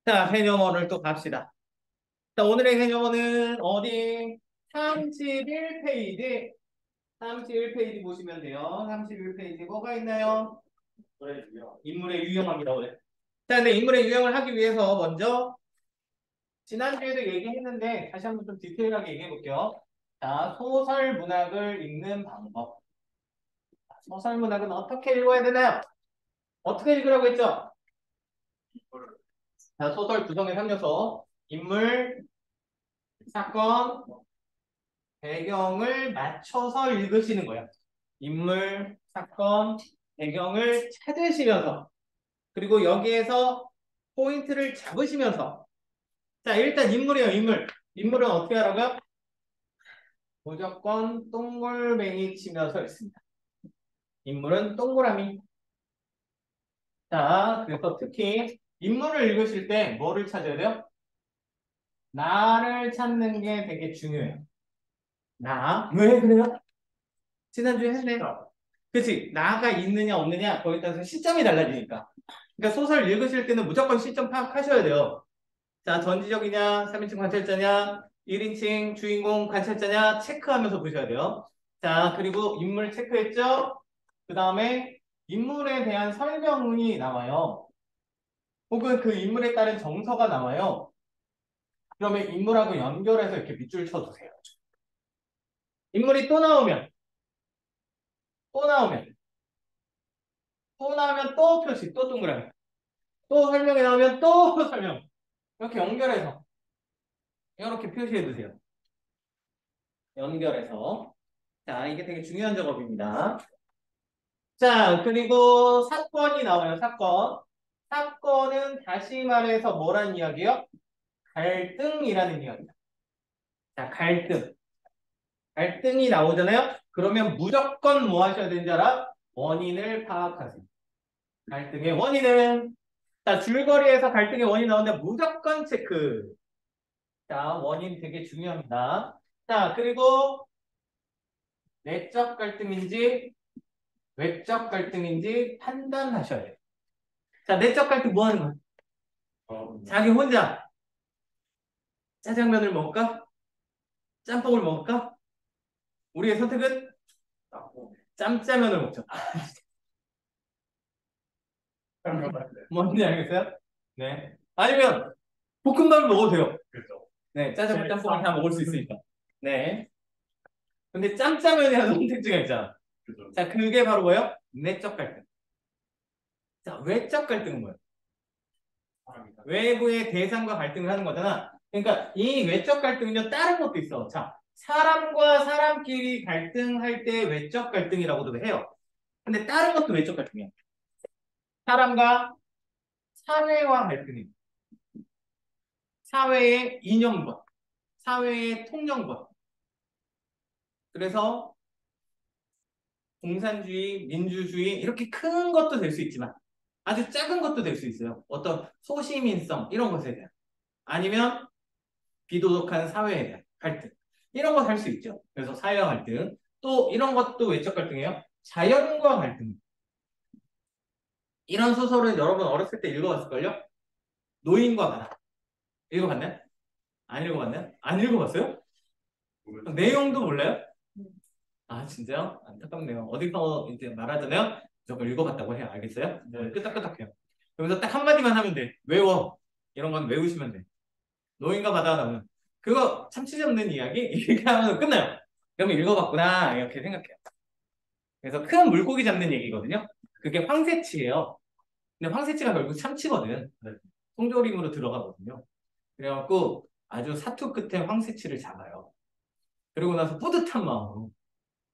자, 해녀원을 또 갑시다. 자, 오늘의 해녀원은 어디? 31페이지. 31페이지 보시면 돼요. 31페이지 뭐가 있나요? 인물의 유형합니다, 오늘. 자, 근데 인물의 유형을 하기 위해서 먼저 지난주에도 얘기했는데 다시 한번 좀 디테일하게 얘기해 볼게요. 자, 소설 문학을 읽는 방법. 소설 문학은 어떻게 읽어야 되나요? 어떻게 읽으라고 했죠? 자, 소설 구성에 살려서 인물, 사건, 배경을 맞춰서 읽으시는 거예요. 인물, 사건, 배경을 찾으시면서 그리고 여기에서 포인트를 잡으시면서 자 일단 인물이에요. 인물은 어떻게 하라고요? 무조건 동글뱅이 치면서 읽습니다. 인물은 동그라미. 자 그래서 특히 인물을 읽으실 때 뭐를 찾아야 돼요? 나를 찾는 게 되게 중요해요. 나. 왜 그래요? 지난주에 했네. 그치? 나가 있느냐 없느냐 거기에 따라서 시점이 달라지니까. 그러니까 소설 읽으실 때는 무조건 시점 파악하셔야 돼요. 자, 전지적이냐, 3인칭 관찰자냐, 1인칭 주인공 관찰자냐 체크하면서 보셔야 돼요. 자, 그리고 인물 체크했죠? 그 다음에 인물에 대한 설명이 나와요. 혹은 그 인물에 따른 정서가 나와요. 그러면 인물하고 연결해서 이렇게 밑줄 쳐주세요. 인물이 또 나오면, 또 나오면 또 표시, 또 동그라미. 또 설명이 나오면 또 설명. 이렇게 연결해서 이렇게 표시해 두세요. 연결해서. 자, 이게 되게 중요한 작업입니다. 자, 그리고 사건이 나와요, 사건. 사건은 다시 말해서 뭐란 이야기요? 갈등이라는 이야기다. 자, 갈등. 갈등이 나오잖아요? 그러면 무조건 뭐 하셔야 되는지 알아? 원인을 파악하세요. 갈등의 원인은 자, 줄거리에서 갈등의 원인이 나오는데 무조건 체크. 자, 원인 되게 중요합니다. 자, 그리고 내적 갈등인지 외적 갈등인지 판단하셔야 돼요. 자, 내적 갈등 뭐 하는 거야? 자기 혼자 짜장면을 먹을까? 짬뽕을 먹을까? 우리의 선택은 짬짜면을 먹죠. 뭔지 알겠어요? 네. 아니면 볶음밥을 먹어도 돼요. 네, 짜장면, 짬뽕을 다 먹을 수 있으니까. 네. 근데 짬짜면이라는 선택지가 있잖아. 자, 그게 바로 뭐예요? 내적 갈등. 자, 외적 갈등은 뭐예요? 외부의 대상과 갈등을 하는 거잖아. 그러니까 이 외적 갈등은요, 다른 것도 있어. 자, 사람과 사람끼리 갈등할 때 외적 갈등이라고도 해요. 근데 다른 것도 외적 갈등이야. 사람과 사회와 갈등이. 사회의 이념과 사회의 통념과. 그래서 공산주의, 민주주의 이렇게 큰 것도 될 수 있지만 아주 작은 것도 될 수 있어요. 어떤 소시민성 이런 것에 대한 아니면 비도덕한 사회에 대한 갈등 이런 거 할 수 있죠. 그래서 사회와 갈등 또 이런 것도 외적 갈등이에요. 자연과 갈등 이런 소설은 여러분 어렸을 때 읽어봤을걸요? 노인과 바다 읽어봤나요? 안 읽어봤나요? 안 읽어봤어요? 내용도 몰라요? 아 진짜요? 안타깝네요. 어디서 이제 말하잖아요. 저걸 읽어봤다고 해요. 알겠어요? 네, 끄덕끄덕해요. 여기서 딱 한마디만 하면 돼. 외워. 이런 건 외우시면 돼. 노인과 바다 나오면 그거 참치 잡는 이야기? 이렇게 하면 끝나요. 그러면 읽어봤구나 이렇게 생각해요. 그래서 큰 물고기 잡는 얘기거든요. 그게 황새치예요. 근데 황새치가 결국 참치거든. 네. 통조림으로 들어가거든요. 그래갖고 아주 사투 끝에 황새치를 잡아요. 그리고 나서 뿌듯한 마음으로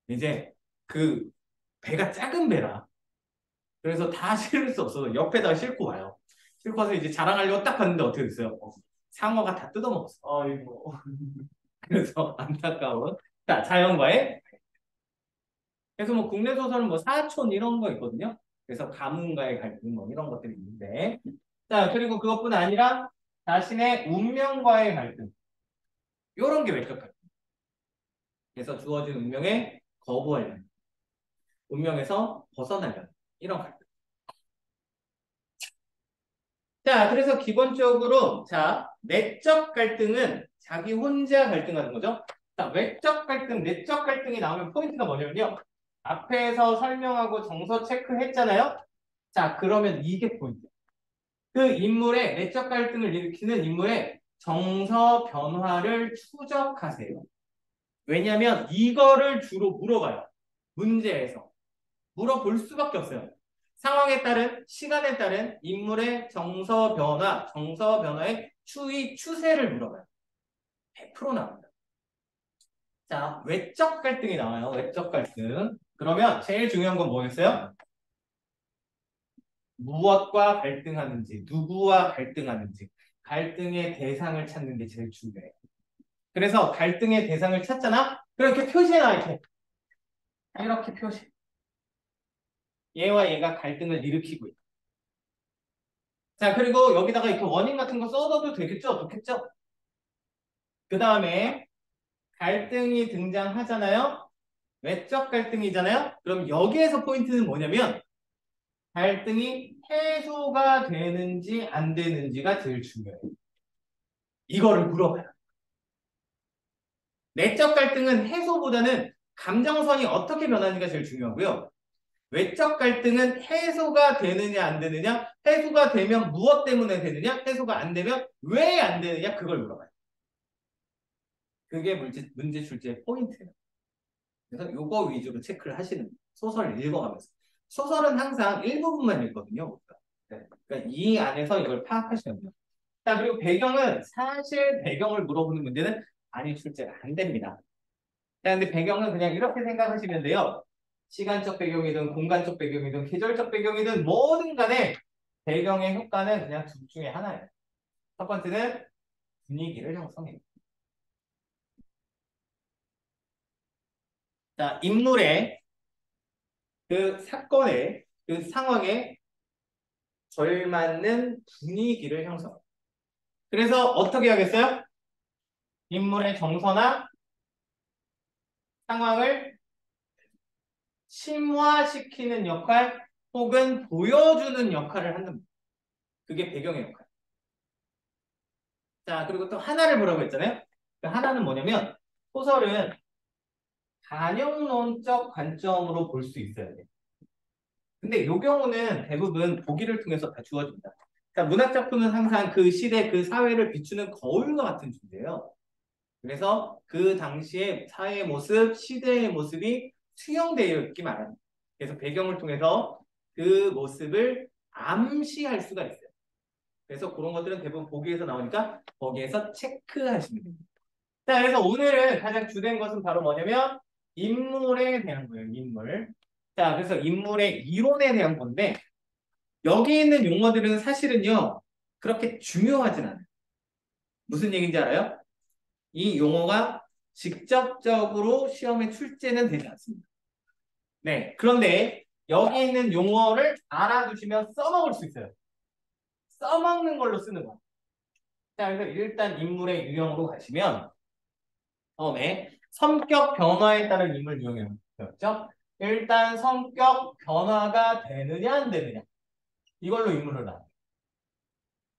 이제 그 배가 작은 배라. 그래서 다 실을 수 없어서 옆에다가 싣고 와요. 싣고 와서 이제 자랑하려고 딱 봤는데 어떻게 됐어요? 상어가 다 뜯어먹었어. 아이고. 그래서 안타까운 자연과의 그래서 뭐 국내 소설은 뭐 사촌 이런 거 있거든요. 그래서 가문과의 갈등 뭐 이런 것들이 있는데 자 그리고 그것뿐 아니라 자신의 운명과의 갈등 이런 게 외적 갈등. 그래서 주어진 운명에 거부하려는 운명에서 벗어나려는 이런 갈등. 자, 그래서 기본적으로, 자, 내적 갈등은 자기 혼자 갈등하는 거죠. 자, 외적 갈등, 내적 갈등이 나오면 포인트가 뭐냐면요. 앞에서 설명하고 정서 체크했잖아요. 자, 그러면 이게 포인트. 그 인물의 내적 갈등을 일으키는 인물의 정서 변화를 추적하세요. 왜냐하면 이거를 주로 물어봐요. 문제에서. 물어볼 수밖에 없어요. 상황에 따른, 시간에 따른 인물의 정서 변화, 정서 변화의 추세를 물어봐요. 100% 나옵니다. 자, 외적 갈등이 나와요. 외적 갈등. 그러면 제일 중요한 건 뭐였어요? 무엇과 갈등하는지, 누구와 갈등하는지, 갈등의 대상을 찾는 게 제일 중요해요. 그래서 갈등의 대상을 찾잖아? 그럼 이렇게 표시해놔, 이렇게. 이렇게 표시. 얘와 얘가 갈등을 일으키고 있다. 자, 그리고 여기다가 이렇게 원인 같은 거 써도 되겠죠? 좋겠죠? 그 다음에 갈등이 등장하잖아요? 외적 갈등이잖아요? 그럼 여기에서 포인트는 뭐냐면 갈등이 해소가 되는지 안 되는지가 제일 중요해요. 이거를 물어봐요. 내적 갈등은 해소보다는 감정선이 어떻게 변하는지가 제일 중요하고요. 외적 갈등은 해소가 되느냐 안 되느냐, 해소가 되면 무엇 때문에 되느냐, 해소가 안 되면 왜 안 되느냐, 그걸 물어봐요. 그게 문제 출제의 포인트예요. 그래서 요거 위주로 체크를 하시는 거예요. 소설을 읽어가면서. 소설은 항상 일부분만 읽거든요. 네. 그러니까 이 안에서 이걸 파악하시면 돼요. 자, 그리고 배경은 사실 배경을 물어보는 문제는 많이 출제가 안 됩니다. 자, 근데 배경은 그냥 이렇게 생각하시면 돼요. 시간적 배경이든 공간적 배경이든 계절적 배경이든 뭐든 간에 배경의 효과는 그냥 둘 중에 하나예요. 첫 번째는 분위기를 형성해요. 자, 인물의 그 사건의 그 상황에 걸맞는 분위기를 형성. 그래서 어떻게 하겠어요? 인물의 정서나 상황을 심화시키는 역할 혹은 보여주는 역할을 한다. 그게 배경의 역할. 자, 그리고 또 하나를 보라고 했잖아요. 그 하나는 뭐냐면 소설은 반영론적 관점으로 볼 수 있어야 돼요. 근데 이 경우는 대부분 보기를 통해서 다 주어집니다. 그러니까 문학 작품은 항상 그 시대, 그 사회를 비추는 거울과 같은 존재예요. 그래서 그 당시의 사회의 모습, 시대의 모습이 수용되어 있기 마련입니다. 그래서 배경을 통해서 그 모습을 암시할 수가 있어요. 그래서 그런 것들은 대부분 보기에서 나오니까 거기에서 체크하시면 됩니다. 자, 그래서 오늘은 가장 주된 것은 바로 뭐냐면 인물에 대한 거예요. 인물. 자, 그래서 인물의 이론에 대한 건데 여기 있는 용어들은 사실은요 그렇게 중요하진 않아요. 무슨 얘기인지 알아요? 이 용어가 직접적으로 시험에 출제는 되지 않습니다. 네, 그런데 여기 있는 용어를 알아두시면 써먹을 수 있어요. 써먹는 걸로 쓰는 거예요. 자, 그래서 일단 인물의 유형으로 가시면 처음에 성격 변화에 따른 인물 유형을 배웠죠. 일단 성격 변화가 되느냐 안 되느냐 이걸로 인물을 나눠요.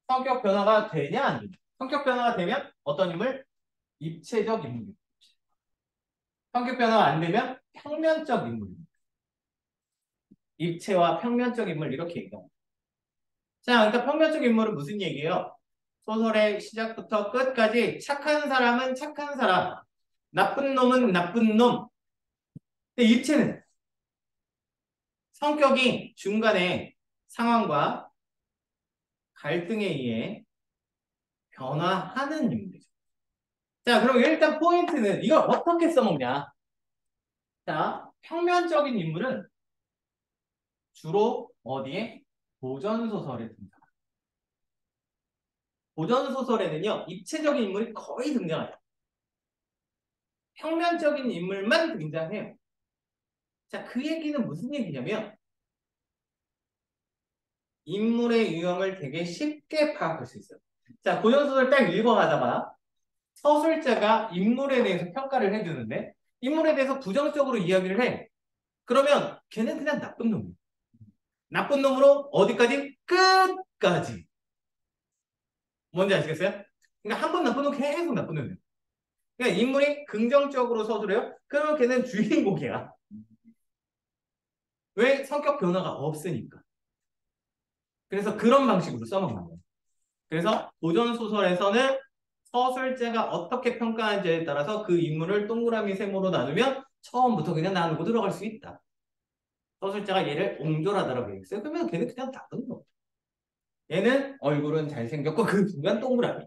성격 변화가 되냐 안 되냐. 성격 변화가 되면 어떤 인물? 입체적 인물. 성격 변화가 안 되면 평면적 인물. 입체와 평면적 인물 이렇게 얘기합니다. 자, 그러니까 평면적 인물은 무슨 얘기예요? 소설의 시작부터 끝까지 착한 사람은 착한 사람, 나쁜 놈은 나쁜 놈. 근데 입체는 성격이 중간에 상황과 갈등에 의해 변화하는 인물이죠. 자, 그럼 일단 포인트는 이걸 어떻게 써먹냐? 자, 평면적인 인물은 주로 어디에? 고전소설에 등장. 고전소설에는요, 입체적인 인물이 거의 등장해요. 평면적인 인물만 등장해요. 자, 그 얘기는 무슨 얘기냐면, 인물의 유형을 되게 쉽게 파악할 수 있어요. 자, 고전소설 딱 읽어가다가 서술자가 인물에 대해서 평가를 해주는데, 인물에 대해서 부정적으로 이야기를 해. 그러면 걔는 그냥 나쁜 놈이에요. 나쁜 놈으로 어디까지? 끝까지. 뭔지 아시겠어요? 그러니까 한 번 나쁜 놈 계속 나쁜 놈이에요. 그러니까 인물이 긍정적으로 서술해요? 그러면 걔는 주인공이야. 왜? 성격 변화가 없으니까. 그래서 그런 방식으로 써먹는 거예요. 그래서 고전 소설에서는 서술자가 어떻게 평가하는지에 따라서 그 인물을 동그라미 세모로 나누면 처음부터 그냥 나누고 들어갈 수 있다. 서술자가 얘를 옹졸하다라고 얘기했어요. 그러면 걔는 그냥 나쁜 거. 얘는 얼굴은 잘생겼고 그 순간 동그라미.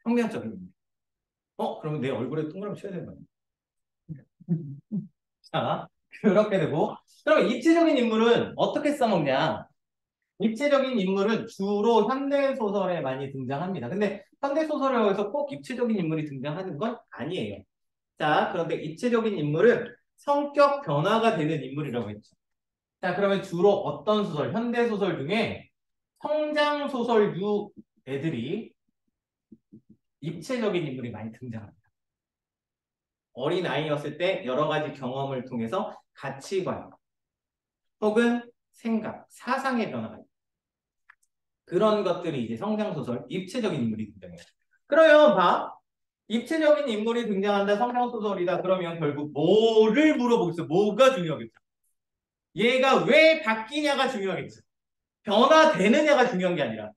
평면적인 인물. 그러면 내 얼굴에 동그라미 쳐야 되는 거 아니야? 자, 그렇게 되고. 그럼 입체적인 인물은 어떻게 써먹냐? 입체적인 인물은 주로 현대소설에 많이 등장합니다. 근데 현대소설에서 꼭 입체적인 인물이 등장하는 건 아니에요. 자, 그런데 입체적인 인물은 성격 변화가 되는 인물이라고 했죠. 자, 그러면 주로 어떤 소설, 현대소설 중에 성장소설류 애들이 입체적인 인물이 많이 등장합니다. 어린 아이였을 때 여러 가지 경험을 통해서 가치관 혹은 생각, 사상의 변화가 있다. 그런 것들이 이제 성장소설, 입체적인 인물이 등장해요. 그러면 봐. 입체적인 인물이 등장한다, 성장소설이다. 그러면 결국 뭐를 물어보겠어? 뭐가 중요하겠죠? 얘가 왜 바뀌냐가 중요하겠죠. 변화되느냐가 중요한 게 아니라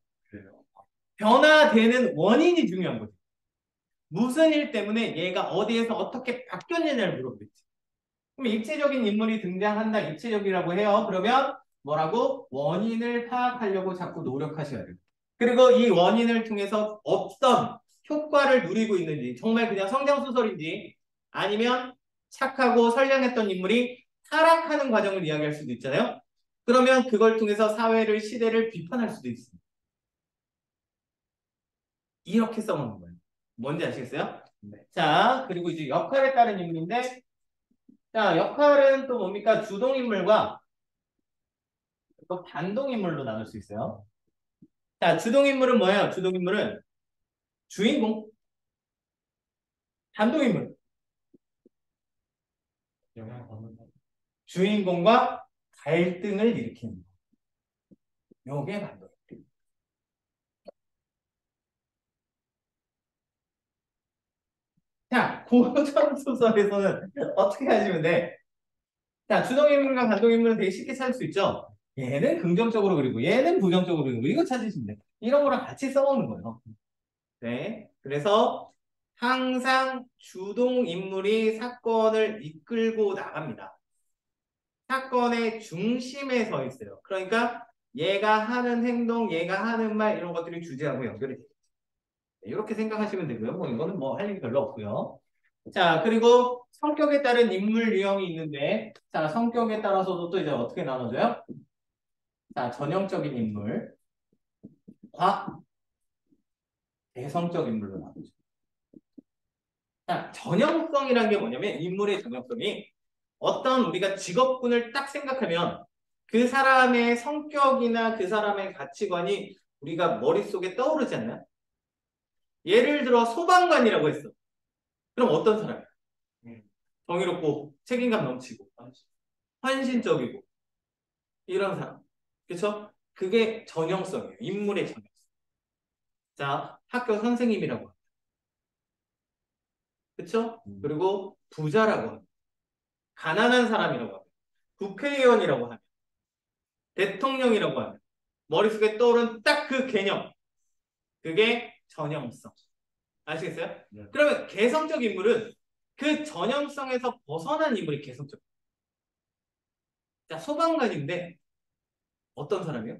변화되는 원인이 중요한 거죠. 무슨 일 때문에 얘가 어디에서 어떻게 바뀌었느냐를 물어보겠지. 그럼 입체적인 인물이 등장한다, 입체적이라고 해요. 그러면 뭐라고? 원인을 파악하려고 자꾸 노력하셔야 돼요. 그리고 이 원인을 통해서 어떤 효과를 누리고 있는지, 정말 그냥 성장소설인지 아니면 착하고 선량했던 인물이 타락하는 과정을 이야기할 수도 있잖아요. 그러면 그걸 통해서 사회를, 시대를 비판할 수도 있습니다. 이렇게 써먹는 거예요. 뭔지 아시겠어요? 네. 자, 그리고 이제 역할에 따른 인물인데, 자, 역할은 또 뭡니까? 주동인물과 또 반동인물로 나눌 수 있어요. 자, 주동인물은 뭐예요? 주동인물은 주인공, 반동인물. 주인공과 갈등을 일으키는 거. 요게 반동. 자, 고전 소설에서는 어떻게 하시면 돼? 자, 주동인물과 반동인물은 되게 쉽게 찾을 수 있죠? 얘는 긍정적으로 그리고 얘는 부정적으로 그리고 이거 찾으시면 돼. 이런 거랑 같이 써먹는 거예요. 네. 그래서 항상 주동인물이 사건을 이끌고 나갑니다. 사건의 중심에 서 있어요. 그러니까 얘가 하는 행동, 얘가 하는 말 이런 것들이 주제하고 연결이 돼요. 이렇게 생각하시면 되고요. 뭐 이거는 뭐 할 얘기 별로 없고요. 자, 그리고 성격에 따른 인물 유형이 있는데, 자, 성격에 따라서도 또 이제 어떻게 나눠져요? 자, 전형적인 인물과 대성적 인물로 나눠져요. 자, 전형성이라는 게 뭐냐면 인물의 전형성이 어떤 우리가 직업군을 딱 생각하면 그 사람의 성격이나 그 사람의 가치관이 우리가 머릿속에 떠오르지 않나요? 예를 들어 소방관이라고 했어. 그럼 어떤 사람이야? 정의롭고 책임감 넘치고 헌신적이고 이런 사람. 그렇죠? 그게 전형성이에요. 인물의 전형성. 자, 학교 선생님이라고 합니다. 그렇죠? 그리고 부자라고 합니다. 가난한 사람이라고 합니다. 국회의원이라고 합니다. 대통령이라고 합니다. 머릿속에 떠오른 딱 그 개념. 그게 전형성. 아시겠어요? 네. 그러면 개성적 인물은 그 전형성에서 벗어난 인물이 개성적. 자, 소방관인데 어떤 사람이요?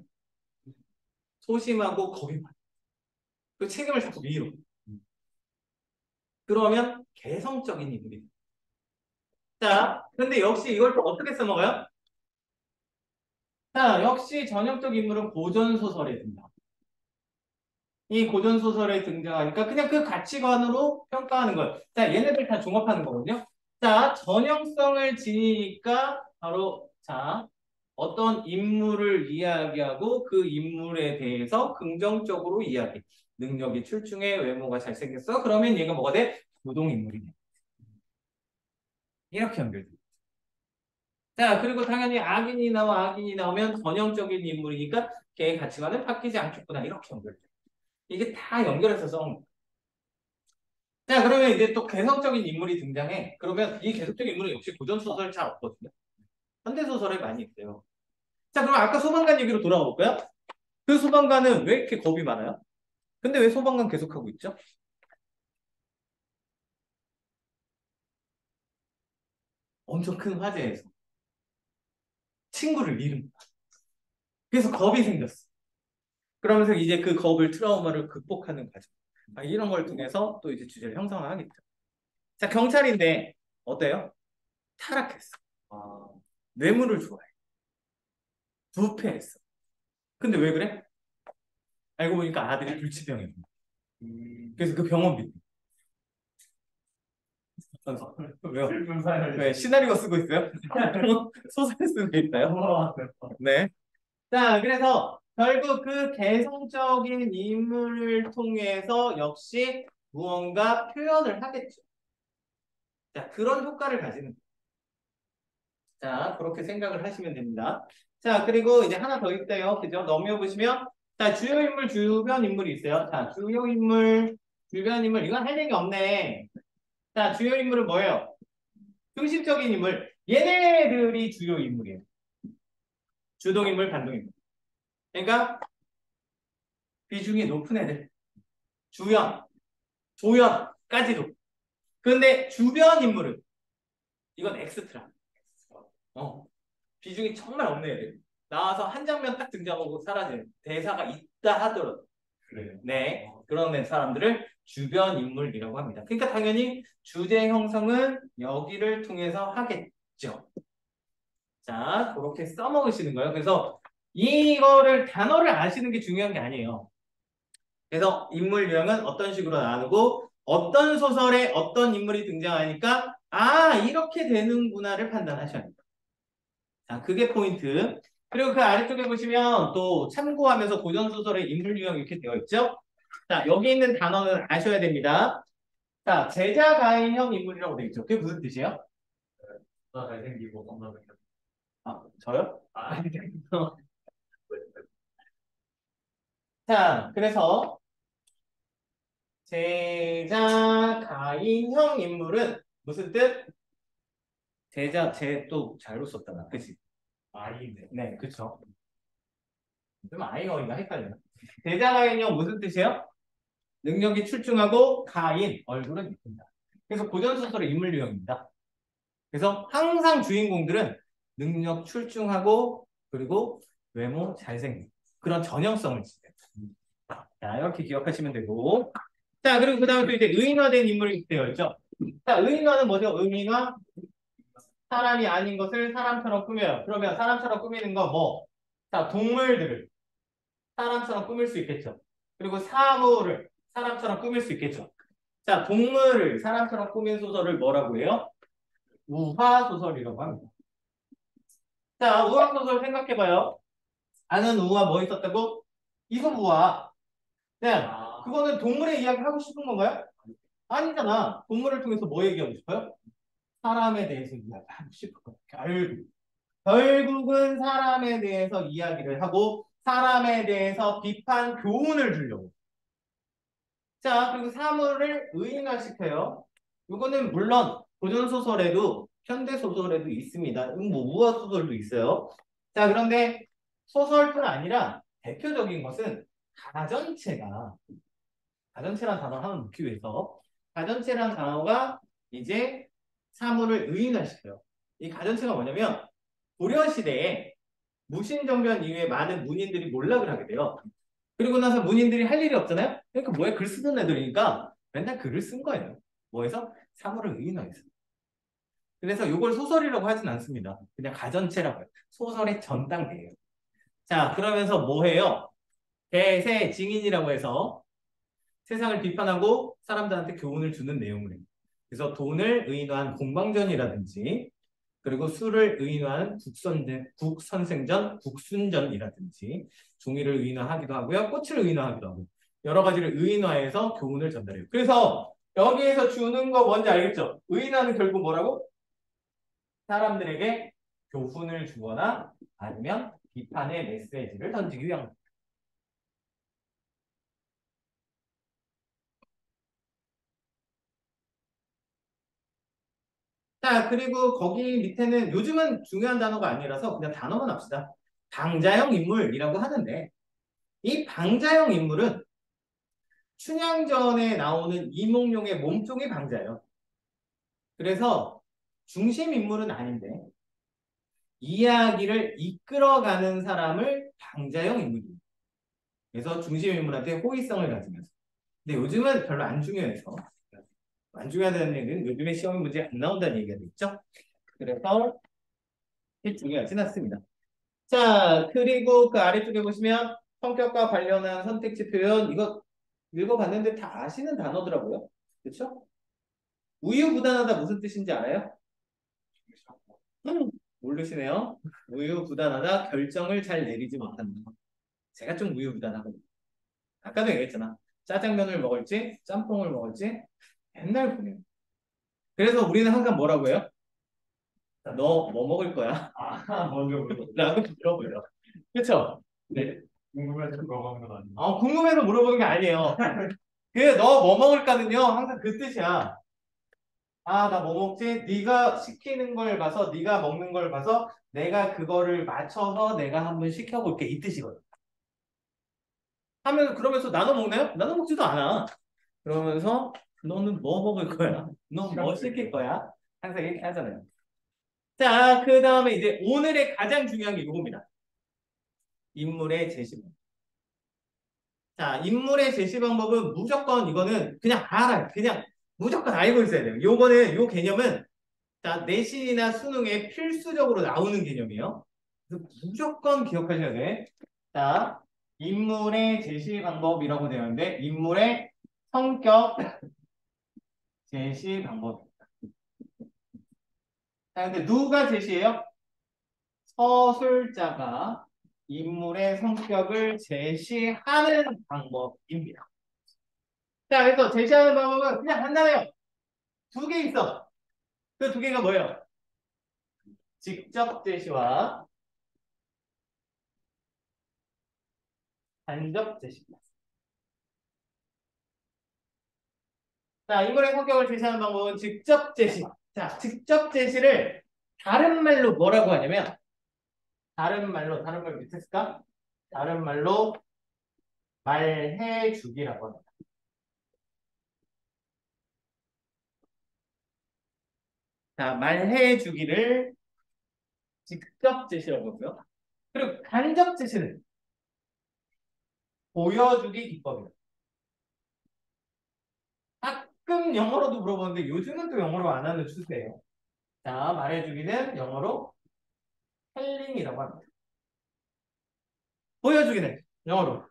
소심하고 겁이 많아. 그 책임을 자꾸 미루. 그러면 개성적인 인물이. 자, 근데 역시 이걸 또 어떻게 써먹어요? 자, 역시 전형적 인물은 고전소설에 등장. 이 고전소설에 등장하니까 그냥 그 가치관으로 평가하는 거예요. 자, 얘네들 다 종합하는 거거든요. 자, 전형성을 지니까 바로 자, 어떤 인물을 이야기하고 그 인물에 대해서 긍정적으로 이야기. 능력이 출중해, 외모가 잘생겼어. 그러면 얘가 뭐가 돼? 부동인물이 돼. 이렇게 연결돼. 자, 그리고 당연히 악인이 나오면 전형적인 인물이니까 걔의 가치관은 바뀌지 않겠구나. 이렇게 연결돼. 이게 다 연결해서 써온. 자, 그러면 이제 또 개성적인 인물이 등장해. 그러면 이 개성적인 인물은 역시 고전소설에 잘 없거든요. 현대소설에 많이 있어요. 자, 그럼 아까 소방관 얘기로 돌아가 볼까요? 그 소방관은 왜 이렇게 겁이 많아요? 근데 왜 소방관 계속하고 있죠? 엄청 큰 화재에서 친구를 잃은 거야. 그래서 겁이 생겼어. 그러면서 이제 그 겁을 트라우마를 극복하는 과정. 이런 걸 통해서 또 이제 주제를 형성하겠죠. 자, 경찰인데 어때요? 타락했어. 뇌물을 좋아해. 부패했어. 근데 왜 그래? 알고 보니까 아들이 불치병이야. 그래서 그 병원비. 왜요? 왜 시나리오 쓰고 있어요? 소설 쓰고 있어요? 네. 자, 그래서 결국 그 개성적인 인물을 통해서 역시 무언가 표현을 하겠죠. 자, 그런 효과를 가지는. 자, 그렇게 생각을 하시면 됩니다. 자, 그리고 이제 하나 더 있대요. 그죠? 넘겨보시면, 자, 주요 인물, 주변 인물이 있어요. 자, 주요 인물, 주변 인물. 이건 할 얘기 없네. 자, 주요 인물은 뭐예요? 중심적인 인물. 얘네들이 주요 인물이에요. 주동인물, 반동인물. 그러니까 비중이 높은 애들. 주연, 조연까지도. 근데 주변 인물은 이건 엑스트라. 비중이 정말 없는 애들. 나와서 한 장면 딱 등장하고 사라지는 대사가 있다 하더라도. 그래요. 네, 그런 사람들을 주변 인물이라고 합니다. 그러니까 당연히 주제 형성은 여기를 통해서 하겠죠. 자, 그렇게 써먹으시는 거예요. 그래서 이거를 단어를 아시는 게 중요한 게 아니에요. 그래서 인물 유형은 어떤 식으로 나누고 어떤 소설에 어떤 인물이 등장하니까 이렇게 되는구나를 판단하셔야 합니다. 자, 그게 포인트. 그리고 그 아래쪽에 보시면 또 참고하면서 고전소설의 인물 유형 이렇게 되어 있죠? 자, 여기 있는 단어는 아셔야 됩니다. 자, 제자 가인형 인물이라고 되어 있죠. 그게 무슨 뜻이에요? 잘생기고 건강하게. 저요? 자, 그래서 제자 가인형 인물은 무슨 뜻? 또 잘못 썼잖아. 그치? 아이네. 네, 그쵸. 좀 아이어이가 헷갈려요. 제자 가인형 무슨 뜻이에요? 능력이 출중하고 가인, 얼굴은 이쁩니다. 그래서 고전소설의 인물 유형입니다. 그래서 항상 주인공들은 능력 출중하고 그리고 외모 잘생긴 그런 전형성을 지녀요. 자, 이렇게 기억하시면 되고. 자, 그리고 그 다음에 또 이제 의인화된 인물이 되어 있죠. 자, 의인화는 뭐죠? 의인화? 사람이 아닌 것을 사람처럼 꾸며요. 그러면 사람처럼 꾸미는 거 뭐? 자, 동물들을 사람처럼 꾸밀 수 있겠죠. 그리고 사물을 사람처럼 꾸밀 수 있겠죠. 자, 동물을 사람처럼 꾸민 소설을 뭐라고 해요? 우화소설이라고 합니다. 자, 우화소설 생각해봐요. 아는 우화 뭐 있었다고? 이솝우화. 네, 그거는 동물의 이야기 하고 싶은 건가요? 아니잖아. 동물을 통해서 뭐 얘기하고 싶어요? 사람에 대해서 이야기하고 싶은 거예요. 결국은 사람에 대해서 이야기를 하고 사람에 대해서 비판, 교훈을 주려고. 자, 그리고 사물을 의인화시켜요. 이거는 물론 고전소설에도 현대소설에도 있습니다. 뭐 우화소설도 있어요. 자, 그런데 소설뿐 아니라 대표적인 것은 가전체란 단어 하나 넣기 위해서 가전체란 단어가 이제 사물을 의인화시켜요. 이 가전체가 뭐냐면 고려시대에 무신정변 이후에 많은 문인들이 몰락을 하게 돼요. 그리고 나서 문인들이 할 일이 없잖아요. 그러니까 뭐에 글 쓰던 애들이니까 맨날 글을 쓴 거예요. 뭐해서? 사물을 의인화해서. 그래서 이걸 소설이라고 하진 않습니다. 그냥 가전체라고 해요. 소설의 전 단계예요. 자, 그러면서 뭐 해요? 대세 증인이라고 해서 세상을 비판하고 사람들한테 교훈을 주는 내용을 해요. 그래서 돈을 의인화한 공방전이라든지 그리고 술을 의인화한 국선생전, 국순전이라든지 종이를 의인화하기도 하고요. 꽃을 의인화하기도 하고 여러 가지를 의인화해서 교훈을 전달해요. 그래서 여기에서 주는 거 뭔지 알겠죠? 의인화는 결국 뭐라고? 사람들에게 교훈을 주거나 아니면 비판의 메시지를 던지기 위한. 자, 그리고 거기 밑에는 요즘은 중요한 단어가 아니라서 그냥 단어만 합시다. 방자형 인물이라고 하는데 이 방자형 인물은 춘향전에 나오는 이몽룡의 몸종이 방자예요. 그래서 중심 인물은 아닌데 이야기를 이끌어가는 사람을 방자형 인물이에요. 그래서 중심 인물한테 호의성을 가지면서. 근데 요즘은 별로 안 중요해서 안 중요하다는 얘기는 요즘에 시험 문제 안 나온다는 얘기가 있죠. 그래서 그게 중요하진 않습니다. 자, 그리고 그 아래쪽에 보시면 성격과 관련한 선택지 표현 이거 읽어봤는데 다 아시는 단어더라고요. 그렇죠? 우유부단하다 무슨 뜻인지 알아요? 모르시네요. 우유부단하다 결정을 잘 내리지 못한다. 제가 좀 우유부단하거든요. 아까도 얘기했잖아. 짜장면을 먹을지 짬뽕을 먹을지 맨날 고민. 그래서 우리는 항상 뭐라고 해요? 너 뭐 먹을 거야? 먼저 물어보고. 라고 물어보죠. 그쵸? 네. 궁금해서 물어보는 건 아니에요. 궁금해서 물어보는 게 아니에요. 그 너 뭐 먹을까는요 항상 그 뜻이야. 아, 나 뭐 먹지? 네가 시키는 걸 봐서 네가 먹는 걸 봐서 내가 그거를 맞춰서 내가 한번 시켜볼게 이 뜻이거든. 하면 그러면서 나눠 먹나요? 나눠 먹지도 않아. 그러면서 너는 뭐 먹을 거야? 너 뭐 시킬 거야? 항상 이렇게 하잖아요. 자, 그 다음에 이제 오늘의 가장 중요한 게 이겁니다. 인물의 제시. 자, 인물의 제시 방법은 무조건 이거는 그냥 알아요. 그냥 무조건 알고 있어야 돼요. 요거는 요 개념은 자, 내신이나 수능에 필수적으로 나오는 개념이에요. 그래서 무조건 기억하셔야 돼. 자, 인물의 제시 방법이라고 되어 있는데 인물의 성격 제시 방법. 자, 근데 누가 제시해요? 서술자가 인물의 성격을 제시하는 방법입니다. 자, 그래서 제시하는 방법은 그냥 간단해요. 두 개 있어. 그 두 개가 뭐예요? 직접 제시와 간접 제시입니다. 자, 인물의 성격을 제시하는 방법은 직접 제시. 자, 직접 제시를 다른 말로 뭐라고 하냐면, 다른 말 밑에 쓸까? 다른 말로 말해주기라고 합니다. 자, 말해주기를 직접 제시라고 하고요. 그리고 간접 제시는 보여주기 기법입니다. 가끔 영어로도 물어보는데 요즘은 또 영어로 안 하는 추세예요. 자, 말해주기는 영어로 telling이라고 합니다. 보여주기는 영어로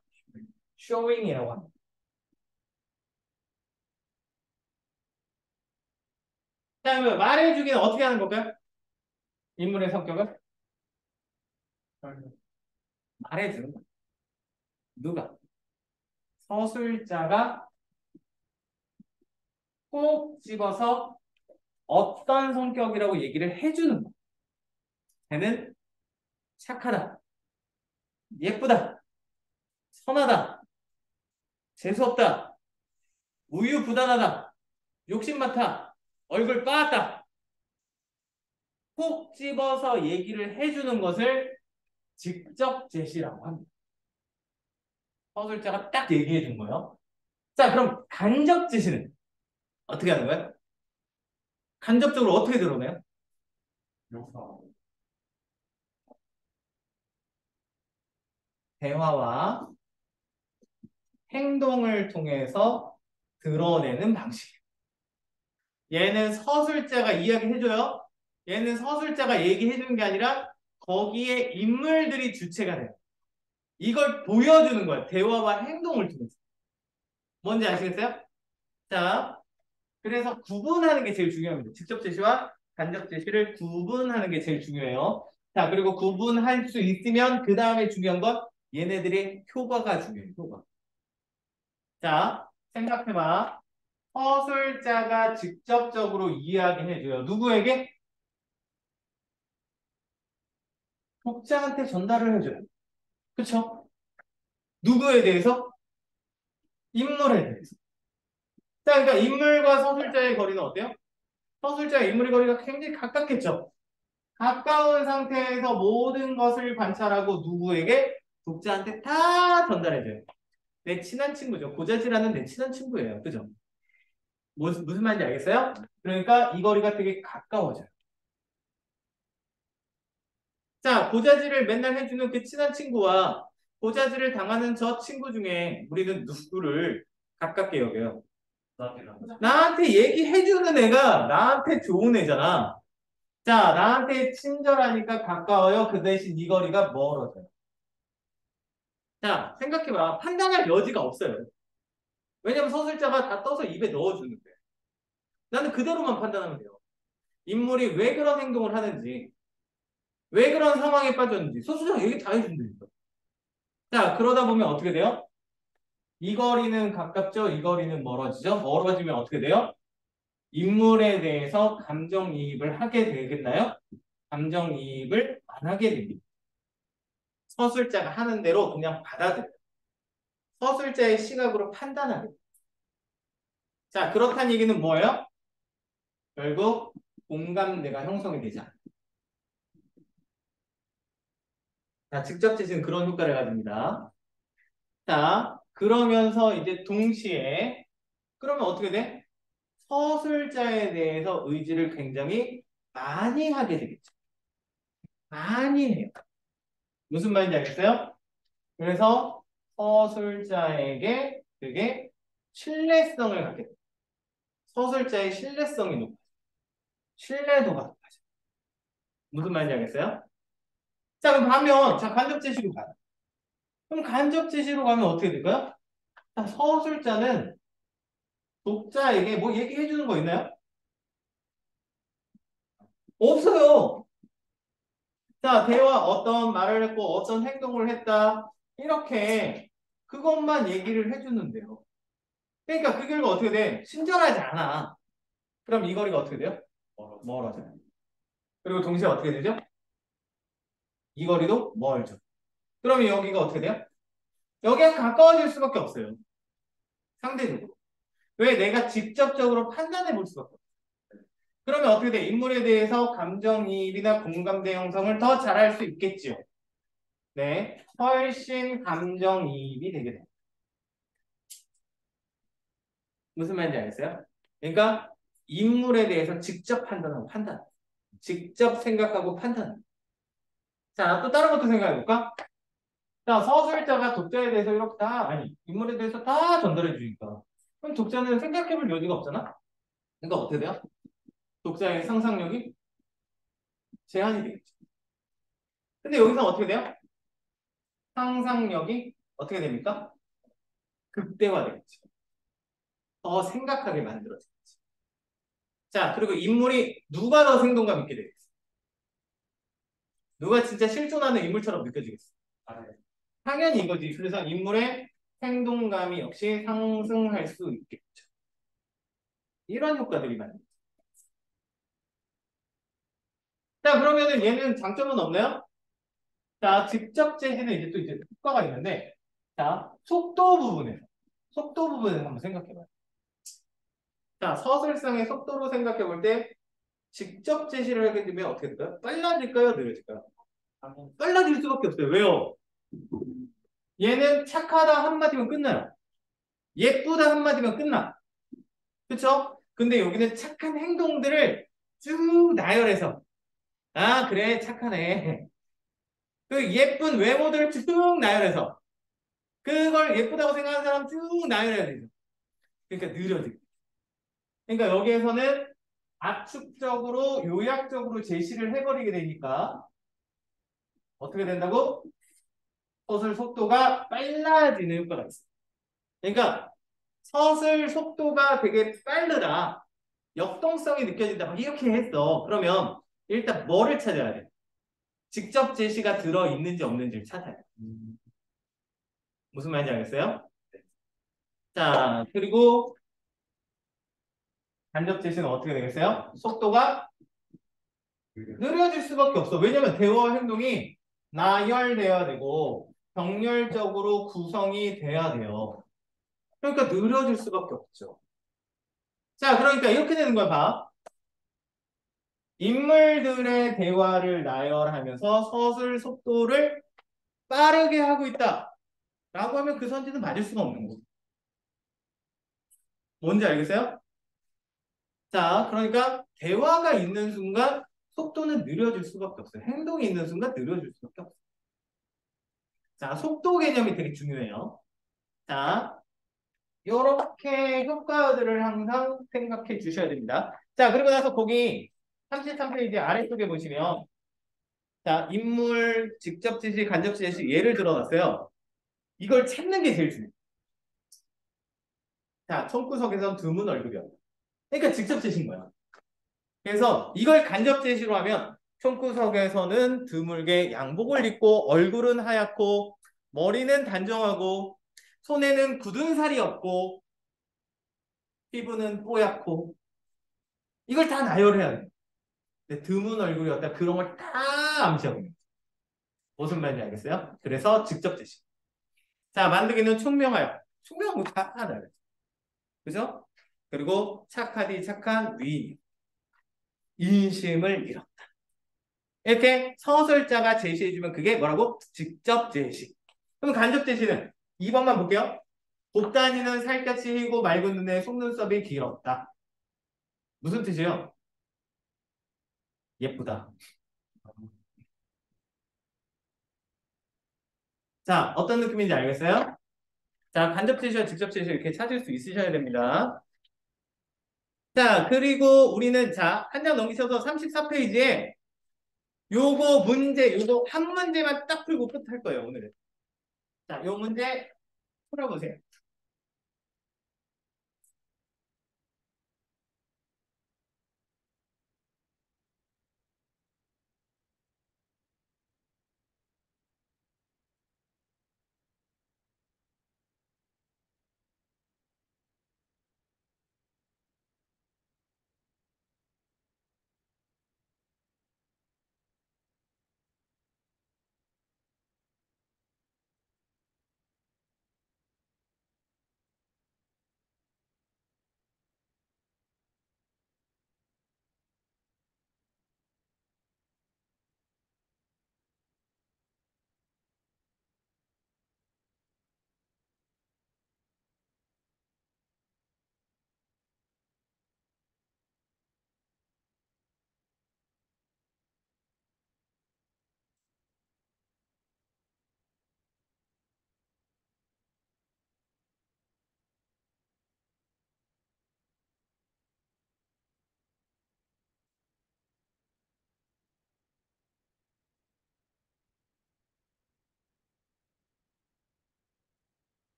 showing이라고 합니다. 자, 그러면 말해주기는 어떻게 하는 걸까요? 인물의 성격을 말해주는 거예요. 누가? 서술자가 꼭 집어서 어떤 성격이라고 얘기를 해주는 거예요. 걔는 착하다, 예쁘다, 선하다, 재수없다, 우유부단하다, 욕심 많다, 얼굴 빠았다. 꼭 집어서 얘기를 해주는 것을 직접 제시라고 합니다. 서술자가 딱 얘기해 준 거예요. 자, 그럼 간접 제시는 어떻게 하는 거예요? 간접적으로 어떻게 드러내요? 묘사. 대화와 행동을 통해서 드러내는 방식. 얘는 서술자가 이야기해줘요. 얘는 서술자가 얘기해주는 게 아니라 거기에 인물들이 주체가 돼요. 이걸 보여주는 거예요. 대화와 행동을 통해서. 뭔지 아시겠어요? 자, 그래서 구분하는 게 제일 중요합니다. 직접 제시와 간접 제시를 구분하는 게 제일 중요해요. 자, 그리고 구분할 수 있으면 그 다음에 중요한 건 얘네들의 효과가 중요해요. 효과. 자, 생각해봐. 서술자가 직접적으로 이야기해줘요. 누구에게? 독자한테 전달을 해줘요. 그쵸? 누구에 대해서? 인물에 대해서. 자, 그러니까 인물과 서술자의 거리는 어때요? 서술자와 인물의 거리가 굉장히 가깝겠죠? 가까운 상태에서 모든 것을 관찰하고 누구에게? 독자한테 다 전달해줘요. 내 친한 친구죠. 고자질하는 내 친한 친구예요. 그죠? 무슨 말인지 알겠어요? 그러니까 이 거리가 되게 가까워져요. 자, 고자질을 맨날 해주는 그 친한 친구와 고자질을 당하는 저 친구 중에 우리는 누구를 가깝게 여겨요? 나한테 얘기해주는 애가 나한테 좋은 애잖아. 자, 나한테 친절하니까 가까워요. 그 대신 이 거리가 멀어져요. 자, 생각해봐. 판단할 여지가 없어요. 왜냐면 서술자가 다 떠서 입에 넣어주는데. 나는 그대로만 판단하면 돼요. 인물이 왜 그런 행동을 하는지, 왜 그런 상황에 빠졌는지 서술자가 얘기 다 해준다니까. 자, 그러다 보면 어떻게 돼요? 이 거리는 가깝죠? 이 거리는 멀어지죠? 멀어지면 어떻게 돼요? 인물에 대해서 감정이입을 하게 되겠나요? 감정이입을 안 하게 됩니다. 서술자가 하는 대로 그냥 받아들여요. 서술자의 시각으로 판단하게 돼요. 자, 그렇다는 얘기는 뭐예요? 결국 공감대가 형성이 되지 않아요. 자, 직접 제시는 그런 효과를 가집니다. 자, 그러면서 이제 동시에 그러면 어떻게 돼? 서술자에 대해서 의지를 굉장히 많이 하게 되겠죠. 많이 해요. 무슨 말인지 알겠어요? 그래서 서술자에게 그게 신뢰성을 갖게 돼요. 서술자의 신뢰성이 높아요. 신뢰도가 높아져. 무슨 말인지 알겠어요? 자, 그럼 가면, 자, 간접 제시로 가요. 그럼 간접 제시로 가면 어떻게 될까요? 자, 서술자는 독자에게 뭐 얘기해 주는 거 있나요? 없어요. 자, 대화 어떤 말을 했고 어떤 행동을 했다. 이렇게 그것만 얘기를 해주는데요. 그러니까 그 결과 어떻게 돼? 친절하지 않아. 그럼 이 거리가 어떻게 돼요? 멀어져요. 그리고 동시에 어떻게 되죠? 이 거리도 멀죠. 그러면 여기가 어떻게 돼요? 여기가 가까워질 수밖에 없어요. 상대적으로. 왜? 내가 직접적으로 판단해 볼 수밖에 없어요. 그러면 어떻게 돼? 인물에 대해서 감정이입이나 공감대 형성을 더 잘할 수 있겠죠. 네, 훨씬 감정이입이 되게 돼요. 무슨 말인지 알겠어요? 그러니까 인물에 대해서 직접 판단하고 판단. 직접 생각하고 판단. 자, 또 다른 것도 생각해 볼까? 자, 서술자가 독자에 대해서 이렇게 다, 아니, 인물에 대해서 다 전달해 주니까. 그럼 독자는 생각해 볼 여지가 없잖아? 그러니까 어떻게 돼요? 독자의 상상력이 제한이 되겠죠. 근데 여기서 어떻게 돼요? 상상력이 어떻게 됩니까? 극대화되겠죠. 더 생각하게 만들어지겠죠. 자, 그리고 인물이 누가 더 생동감 있게 되겠어? 누가 진짜 실존하는 인물처럼 느껴지겠어? 당연히 이거지. 그래서 인물의 생동감이 역시 상승할 수 있겠죠. 이런 효과들이 많아요. 자, 그러면은 얘는 장점은 없나요? 자, 직접 제시는 이제 또 이제 효과가 있는데, 자, 속도 부분에서 한번 생각해봐요. 자, 서술상의 속도로 생각해볼 때, 직접 제시를 하게 되면 어떻게 될까요? 빨라질까요? 느려질까요? 빨라질 수밖에 없어요. 왜요? 얘는 착하다 한마디면 끝나요. 예쁘다 한마디면 끝나. 그쵸? 근데 여기는 착한 행동들을 쭉 나열해서, 아, 그래, 착하네. 그 예쁜 외모들을 쭉 나열해서, 그걸 예쁘다고 생각하는 사람 쭉 나열해야 되죠. 그러니까 느려지고. 그러니까 여기에서는 압축적으로, 요약적으로 제시를 해버리게 되니까, 어떻게 된다고? 서술 속도가 빨라지는 효과가 있어요. 그러니까 서술 속도가 되게 빠르다. 역동성이 느껴진다. 막 이렇게 했어. 그러면 일단 뭐를 찾아야 돼? 직접 제시가 들어있는지 없는지를 찾아야 돼. 무슨 말인지 알겠어요? 자, 그리고 간접 제시는 어떻게 되겠어요? 속도가 느려질 수밖에 없어. 왜냐면 대화 행동이 나열돼야 되고 병렬적으로 구성이 돼야 돼요. 그러니까 느려질 수밖에 없죠. 자, 그러니까 이렇게 되는 거야, 봐. 인물들의 대화를 나열하면서 서술 속도를 빠르게 하고 있다. 라고 하면 그 선지는 맞을 수가 없는 거고. 뭔지 알겠어요? 자, 그러니까 대화가 있는 순간 속도는 느려질 수밖에 없어요. 행동이 있는 순간 느려질 수밖에 없어요. 자, 속도 개념이 되게 중요해요. 자, 이렇게 효과들을 항상 생각해 주셔야 됩니다. 자, 그리고 나서 거기 33페이지 아래쪽에 보시면 자, 인물, 직접 지시, 간접 지시 예를 들어놨어요. 이걸 찾는 게 제일 중요해요. 자, 총구석에선 드문 얼굴이야. 그러니까 직접 지신 거야. 그래서 이걸 간접 제시로 하면 총구석에서는 드물게 양복을 입고 얼굴은 하얗고 머리는 단정하고 손에는 굳은 살이 없고 피부는 뽀얗고 이걸 다 나열해야 돼. 근데 드문 얼굴이었다. 그런 걸 다 암시하고 있는 거예요. 무슨 말인지 알겠어요? 그래서 직접 제시. 자, 만드기는 총명하여. 총명은 다 나열해. 그죠? 그리고 착하디 착한 위인. 인심을 잃었다. 이렇게 서술자가 제시해주면 그게 뭐라고? 직접 제시. 그럼 간접 제시는 2번만 볼게요. 곱다니는 살갗이 희고 맑은 눈에 속눈썹이 길었다. 무슨 뜻이에요? 예쁘다. 자, 어떤 느낌인지 알겠어요? 자, 간접 제시와 직접 제시 이렇게 찾을 수 있으셔야 됩니다. 자, 그리고 우리는 자, 한 장 넘기셔서 34페이지에 요거 문제, 요거 한 문제만 딱 풀고 끝할 거예요, 오늘은. 자, 요 문제 풀어보세요.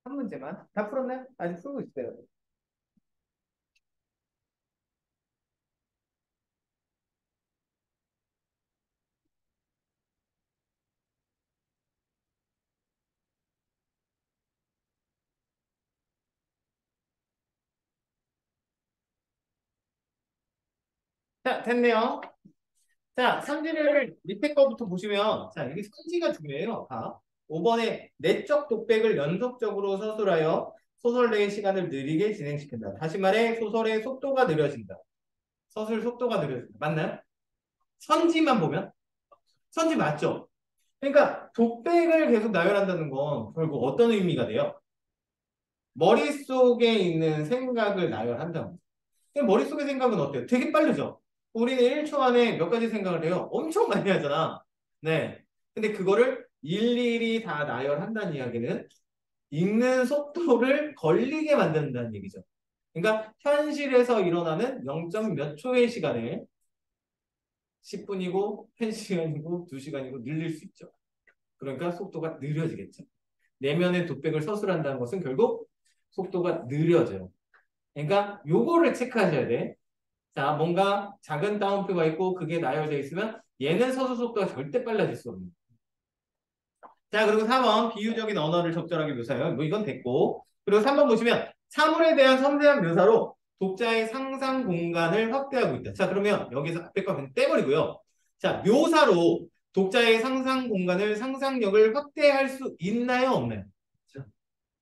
한 문제만. 다 풀었나요? 아직 풀고 있어요. 자, 됐네요. 자, 선지를 밑에 거부터 보시면, 자, 이게 선지가 중요해요. 다. 5번에 내적 독백을 연속적으로 서술하여 소설 내의 시간을 느리게 진행시킨다. 다시 말해, 소설의 속도가 느려진다. 서술 속도가 느려진다. 맞나요? 선지만 보면? 선지 맞죠? 그러니까 독백을 계속 나열한다는 건 결국 어떤 의미가 돼요? 머릿속에 있는 생각을 나열한다고. 머릿속의 생각은 어때요? 되게 빠르죠? 우리는 1초 안에 몇 가지 생각을 해요? 엄청 많이 하잖아. 네. 근데 그거를 일일이 다 나열한다는 이야기는 읽는 속도를 걸리게 만든다는 얘기죠. 그러니까 현실에서 일어나는 0. 몇 초의 시간을 10분이고 1시간이고 2시간이고 늘릴 수 있죠. 그러니까 속도가 느려지겠죠. 내면의 독백을 서술한다는 것은 결국 속도가 느려져요. 그러니까 요거를 체크하셔야 돼. 자, 뭔가 작은 따옴표가 있고 그게 나열되어 있으면 얘는 서술 속도가 절대 빨라질 수 없는. 자, 그리고 4번 비유적인 언어를 적절하게 묘사해요. 뭐 이건 됐고. 그리고 3번 보시면 사물에 대한 섬세한 묘사로 독자의 상상 공간을 확대하고 있다. 자, 그러면 여기서 앞에 거 그냥 떼버리고요. 자, 묘사로 독자의 상상 공간을 상상력을 확대할 수 있나요, 없나요?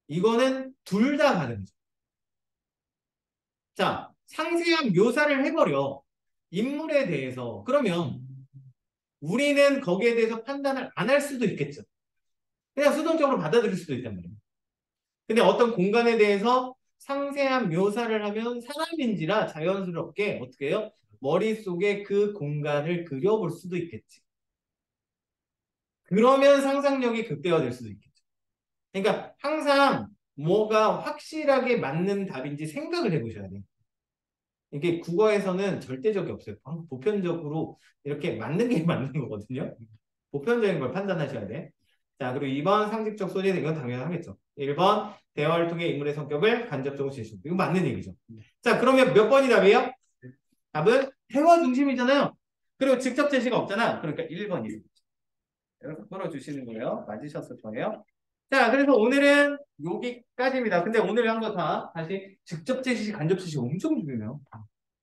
이거는 둘 다 가능하죠. 자, 상세한 묘사를 해버려. 인물에 대해서. 그러면 우리는 거기에 대해서 판단을 안 할 수도 있겠죠. 그냥 수동적으로 받아들일 수도 있단 말이에요. 근데 어떤 공간에 대해서 상세한 묘사를 하면 사람인지라 자연스럽게 어떻게 해요? 머릿속에 그 공간을 그려볼 수도 있겠지. 그러면 상상력이 극대화될 수도 있겠죠. 그러니까 항상 뭐가 확실하게 맞는 답인지 생각을 해보셔야 돼요. 이게 국어에서는 절대적이 없어요. 보편적으로 이렇게 맞는 게 맞는 거거든요. 보편적인 걸 판단하셔야 돼. 자, 그리고 2번 상식적 소재는 이건 당연하겠죠. 1번 대화를 통해 인물의 성격을 간접적으로 제시한다. 이거 맞는 얘기죠. 자, 그러면 몇 번이 답이에요? 답은 대화 중심이잖아요. 그리고 직접 제시가 없잖아. 그러니까 1번이죠. 이렇게 풀어주시는 거예요. 맞으셨을 거예요. 자, 그래서 오늘은 여기까지입니다. 근데 오늘 한 거 다 다시 직접 제시, 간접 제시 엄청 중요해요.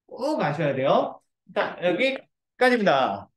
꼭 아셔야 돼요. 자, 여기까지입니다.